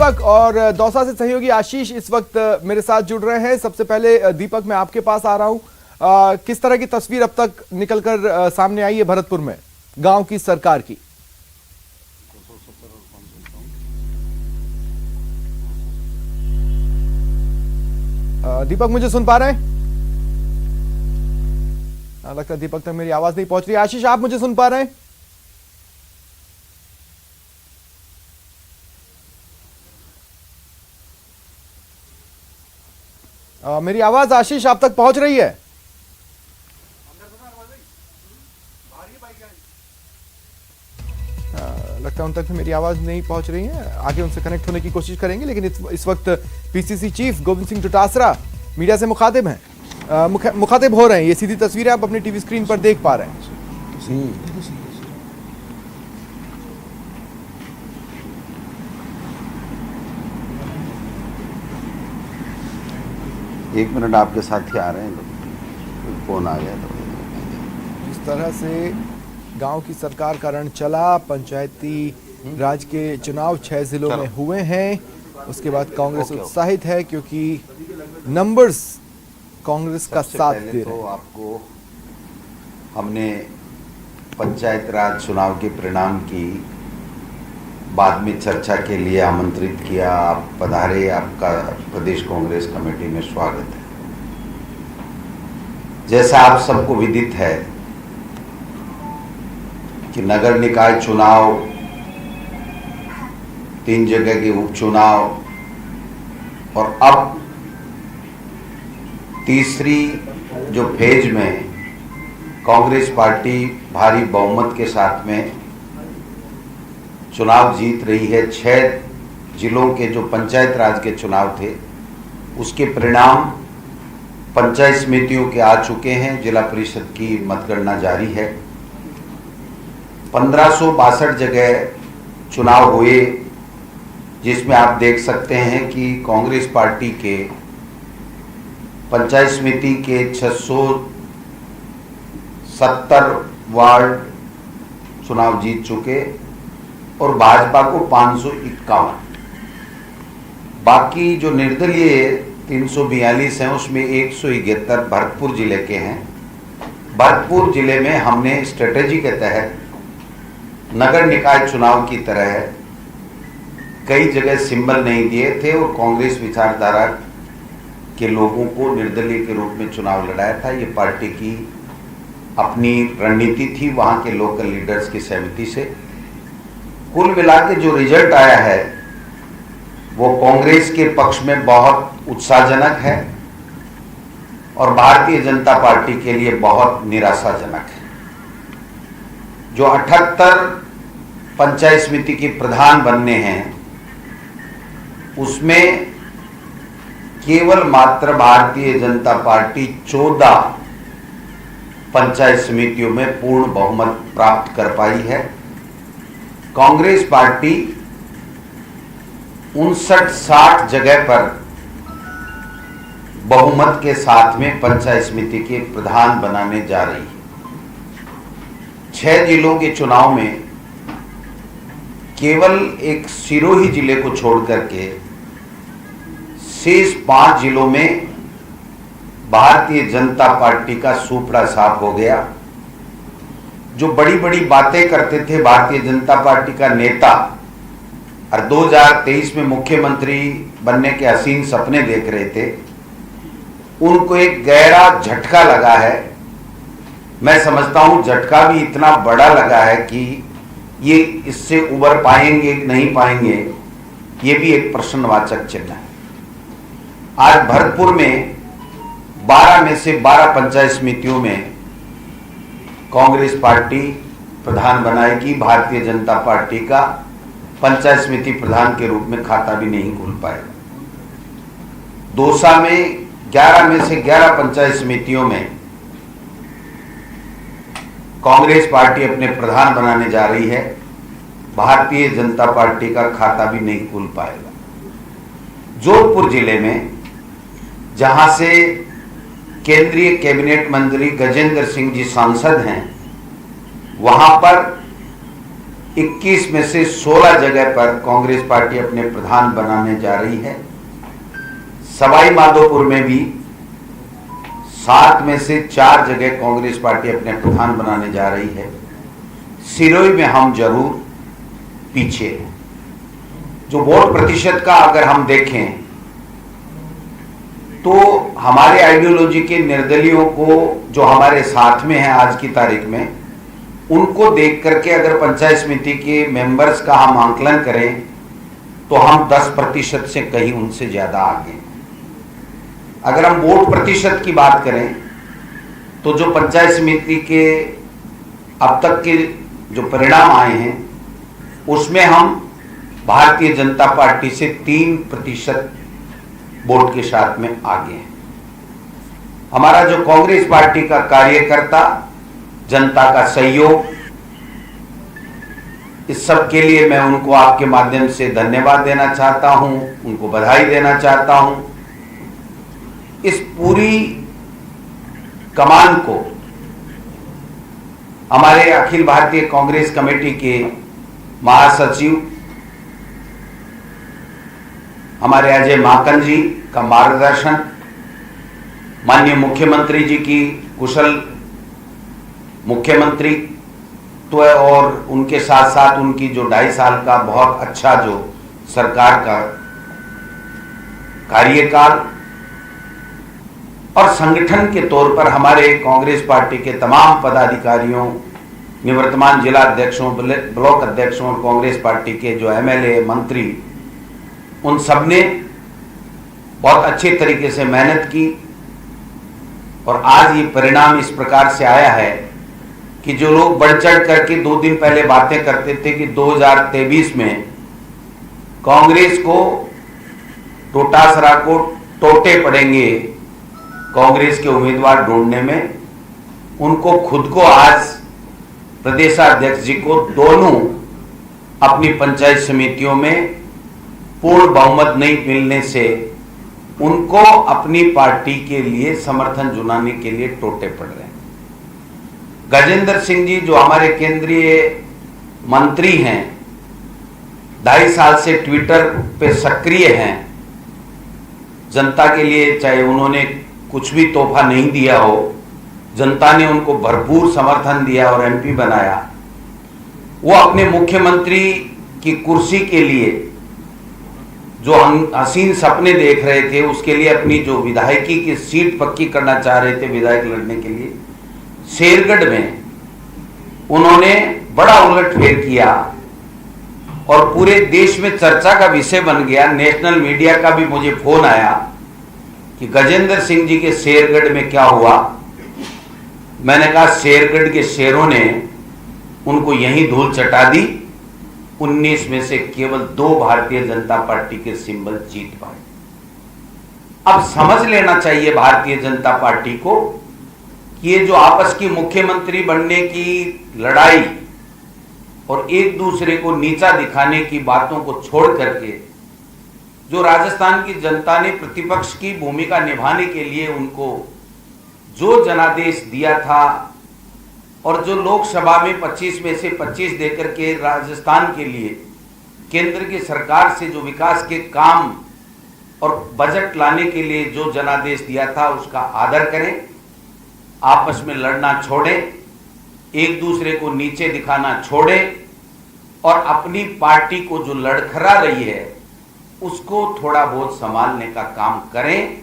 दीपक और दौसा से सहयोगी आशीष इस वक्त मेरे साथ जुड़ रहे हैं। सबसे पहले दीपक, मैं आपके पास आ रहा हूं। किस तरह की तस्वीर अब तक निकलकर सामने आई है भरतपुर में गांव की सरकार की? दीपक मुझे सुन पा रहे हैं? लगता है दीपक तक मेरी आवाज नहीं पहुंच रही। आशीष, आप मुझे सुन पा रहे हैं? मेरी आवाज आशीष आप तक पहुंच रही है? लगता है उन तक मेरी आवाज नहीं पहुंच रही है। आगे उनसे कनेक्ट होने की कोशिश करेंगे, लेकिन इस वक्त PCC chief Govind Singh Dotasra media से मुखातिब हैं, मुखातिब हो रहे हैं। ये सीधी तस्वीरें आप अपनी टीवी स्क्रीन पर देख पा रहे हैं। एक मिनट, आपके साथ ही आ रहे हैं, फोन आ गया। तो जिस तरह से गांव की सरकार का रण चला, पंचायती राज के चुनाव 6 जिलों में हुए हैं। उसके बाद कांग्रेस उत्साहित है क्योंकि नंबर्स कांग्रेस का साथ दे रहे हैं। तो आपको हमने पंचायत राज चुनाव के परिणाम की बाद में चर्चा के लिए आमंत्रित किया। आप पधारे, आपका प्रदेश कांग्रेस कमेटी में स्वागत है। जैसा आप सबको विदित है कि नगर निकाय चुनाव, 3 जगह के उपचुनाव और अब तीसरी जो फेज में कांग्रेस पार्टी भारी बहुमत के साथ में चुनाव जीत रही है। 6 जिलों के जो पंचायत राज के चुनाव थे उसके परिणाम पंचायत समितियों के आ चुके हैं। जिला परिषद की मतगणना जारी है। 1562 जगह चुनाव हुए, जिसमें आप देख सकते हैं कि कांग्रेस पार्टी के पंचायत समिति के 670 वार्ड चुनाव जीत चुके और भाजपा को 551। बाकी जो निर्दलीय 342 हैं उसमें 171 भरतपुर जिले के हैं। भरतपुर जिले में हमने स्ट्रेटेजी के तहत नगर निकाय चुनाव की तरह कई जगह सिंबल नहीं दिए थे और कांग्रेस विचारधारा के लोगों को निर्दलीय के रूप में चुनाव लड़ाया था। ये पार्टी की अपनी रणनीति थी, वहां के लोकल लीडर्स की सहमति से। कुल मिला के जो रिजल्ट आया है वो कांग्रेस के पक्ष में बहुत उत्साहजनक है और भारतीय जनता पार्टी के लिए बहुत निराशाजनक है। जो 78 पंचायत समिति के प्रधान बनने हैं उसमें केवल मात्र भारतीय जनता पार्टी 14 पंचायत समितियों में पूर्ण बहुमत प्राप्त कर पाई है। कांग्रेस पार्टी 59-60 जगह पर बहुमत के साथ में पंचायत समिति के प्रधान बनाने जा रही है। 6 जिलों के चुनाव में केवल एक सिरोही जिले को छोड़ करके शेष 5 जिलों में भारतीय जनता पार्टी का सुपड़ा साफ हो गया। जो बड़ी बड़ी बातें करते थे भारतीय जनता पार्टी का नेता और 2023 में मुख्यमंत्री बनने के हसीन सपने देख रहे थे, उनको एक गहरा झटका लगा है। मैं समझता हूं झटका भी इतना बड़ा लगा है कि ये इससे उबर पाएंगे कि नहीं पाएंगे, ये भी एक प्रश्नवाचक चिन्ह है। आज भरतपुर में 12 में से 12 पंचायत समितियों में कांग्रेस पार्टी प्रधान बनाएगी। भारतीय जनता पार्टी का पंचायत समिति प्रधान के रूप में खाता भी नहीं खुल पाएगा। दौसा में 11 में से 11 पंचायत समितियों में कांग्रेस पार्टी अपने प्रधान बनाने जा रही है। भारतीय जनता पार्टी का खाता भी नहीं खुल पाएगा। जोधपुर जिले में, जहां से केंद्रीय कैबिनेट मंत्री गजेंद्र सिंह जी सांसद हैं, वहां पर 21 में से 16 जगह पर कांग्रेस पार्टी अपने प्रधान बनाने जा रही है। सवाई माधोपुर में भी 7 में से 4 जगह कांग्रेस पार्टी अपने प्रधान बनाने जा रही है। सिरोही में हम जरूर पीछे हैं। जो वोट प्रतिशत का अगर हम देखें तो हमारे आइडियोलॉजी के निर्दलियों को जो हमारे साथ में है आज की तारीख में, उनको देख करके अगर पंचायत समिति के मेंबर्स का हम आंकलन करें तो हम 10% से कहीं उनसे ज्यादा आगे। अगर हम वोट प्रतिशत की बात करें तो जो पंचायत समिति के अब तक के जो परिणाम आए हैं उसमें हम भारतीय जनता पार्टी से 3% वोट के साथ में आगे हैं। हमारा जो कांग्रेस पार्टी का कार्यकर्ता, जनता का सहयोग, इस सब के लिए मैं उनको आपके माध्यम से धन्यवाद देना चाहता हूं, उनको बधाई देना चाहता हूं। इस पूरी कमान को हमारे अखिल भारतीय कांग्रेस कमेटी के महासचिव हमारे अजय माकन जी का मार्गदर्शन, माननीय मुख्यमंत्री जी की कुशल मुख्यमंत्री तो और उनके साथ साथ उनकी जो 2.5 साल का बहुत अच्छा जो सरकार का कार्यकाल, और संगठन के तौर पर हमारे कांग्रेस पार्टी के तमाम पदाधिकारियों, निवर्तमान जिला अध्यक्षों, ब्लॉक अध्यक्षों और कांग्रेस पार्टी के जो एमएलए, मंत्री, उन सब ने बहुत अच्छे तरीके से मेहनत की और आज ये परिणाम इस प्रकार से आया है कि जो लोग बढ़ चढ़ करके 2 दिन पहले बातें करते थे कि 2023 में कांग्रेस को टोटासरा को टोटे पड़ेंगे कांग्रेस के उम्मीदवार ढूंढने में, उनको खुद को आज प्रदेशाध्यक्ष जी को दोनों अपनी पंचायत समितियों में पूर्ण बहुमत नहीं मिलने से उनको अपनी पार्टी के लिए समर्थन जुटाने के लिए टोटे पड़ रहे हैं। गजेंद्र सिंह जी जो हमारे केंद्रीय मंत्री हैं, 2.5 साल से ट्विटर पे सक्रिय हैं, जनता के लिए चाहे उन्होंने कुछ भी तोहफा नहीं दिया हो, जनता ने उनको भरपूर समर्थन दिया और एमपी बनाया। वो अपने मुख्यमंत्री की कुर्सी के लिए जो हसीन सपने देख रहे थे, उसके लिए अपनी जो विधायकी की सीट पक्की करना चाह रहे थे विधायक लड़ने के लिए, शेरगढ़ में उन्होंने बड़ा उलटफेर किया और पूरे देश में चर्चा का विषय बन गया। नेशनल मीडिया का भी मुझे फोन आया कि गजेंद्र सिंह जी के शेरगढ़ में क्या हुआ। मैंने कहा शेरगढ़ के शेरों ने उनको यहीं धूल चटा दी। 19 में से केवल 2 भारतीय जनता पार्टी के सिंबल जीत पाए। अब समझ लेना चाहिए भारतीय जनता पार्टी को कि ये जो आपस की मुख्यमंत्री बनने की लड़ाई और एक दूसरे को नीचा दिखाने की बातों को छोड़ करके जो राजस्थान की जनता ने प्रतिपक्ष की भूमिका निभाने के लिए उनको जो जनादेश दिया था और जो लोकसभा में 25 में से 25 देकर के राजस्थान के लिए केंद्र की सरकार से जो विकास के काम और बजट लाने के लिए जो जनादेश दिया था उसका आदर करें, आपस में लड़ना छोड़ें, एक दूसरे को नीचे दिखाना छोड़ें और अपनी पार्टी को जो लड़खड़ा रही है उसको थोड़ा बहुत संभालने का काम करें।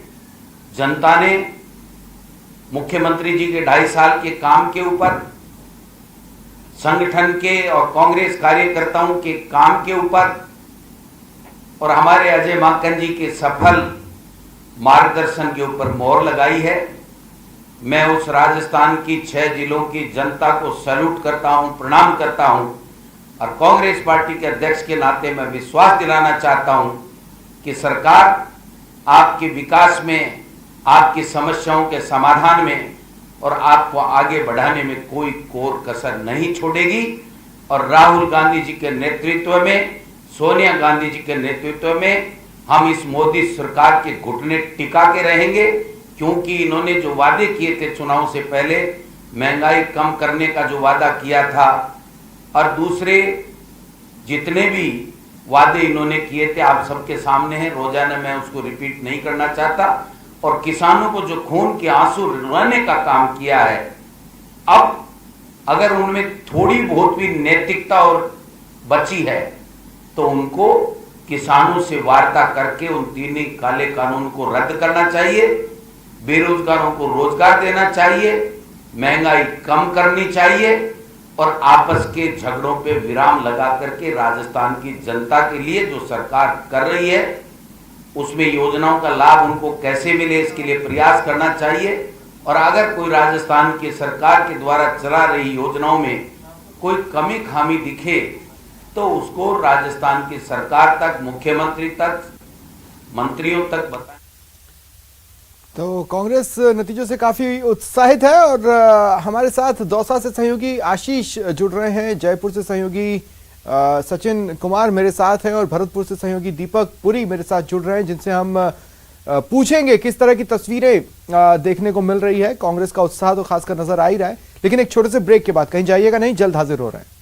जनता ने मुख्यमंत्री जी के 2.5 साल के काम के ऊपर, संगठन के और कांग्रेस कार्यकर्ताओं के काम के ऊपर और हमारे अजय माकन जी के सफल मार्गदर्शन के ऊपर मोहर लगाई है। मैं उस राजस्थान की 6 जिलों की जनता को सैल्यूट करता हूं, प्रणाम करता हूं और कांग्रेस पार्टी के अध्यक्ष के नाते मैं विश्वास दिलाना चाहता हूं कि सरकार आपके विकास में, आपकी समस्याओं के समाधान में और आपको आगे बढ़ाने में कोई कोर कसर नहीं छोड़ेगी। और राहुल गांधी जी के नेतृत्व में, सोनिया गांधी जी के नेतृत्व में हम इस मोदी सरकार के घुटने टिका के रहेंगे, क्योंकि इन्होंने जो वादे किए थे चुनाव से पहले, महंगाई कम करने का जो वादा किया था और दूसरे जितने भी वादे इन्होंने किए थे आप सबके सामने हैं, रोजाना मैं उसको रिपीट नहीं करना चाहता। और किसानों को जो खून के आंसू रुलाने का काम किया है, अब अगर उनमें थोड़ी बहुत भी नैतिकता और बची है तो उनको किसानों से वार्ता करके उन तीन काले कानून को रद्द करना चाहिए, बेरोजगारों को रोजगार देना चाहिए, महंगाई कम करनी चाहिए और आपस के झगड़ों पे विराम लगा करके राजस्थान की जनता के लिए जो सरकार कर रही है उसमें योजनाओं का लाभ उनको कैसे मिले इसके लिए प्रयास करना चाहिए। और अगर कोई राजस्थान की सरकार के द्वारा चला रही योजनाओं में कोई कमी खामी दिखे तो उसको राजस्थान की सरकार तक, मुख्यमंत्री तक, मंत्रियों तक बताएं। तो कांग्रेस नतीजों से काफी उत्साहित है और हमारे साथ दौसा से सहयोगी आशीष जुड़ रहे हैं, जयपुर से सहयोगी सचिन कुमार मेरे साथ हैं और भरतपुर से सहयोगी दीपक पुरी मेरे साथ जुड़ रहे हैं, जिनसे हम पूछेंगे किस तरह की तस्वीरें देखने को मिल रही है। कांग्रेस का उत्साह तो खासकर नजर आ ही रहा है, लेकिन एक छोटे से ब्रेक के बाद कहीं जाइएगा नहीं, जल्द हाजिर हो रहे हैं।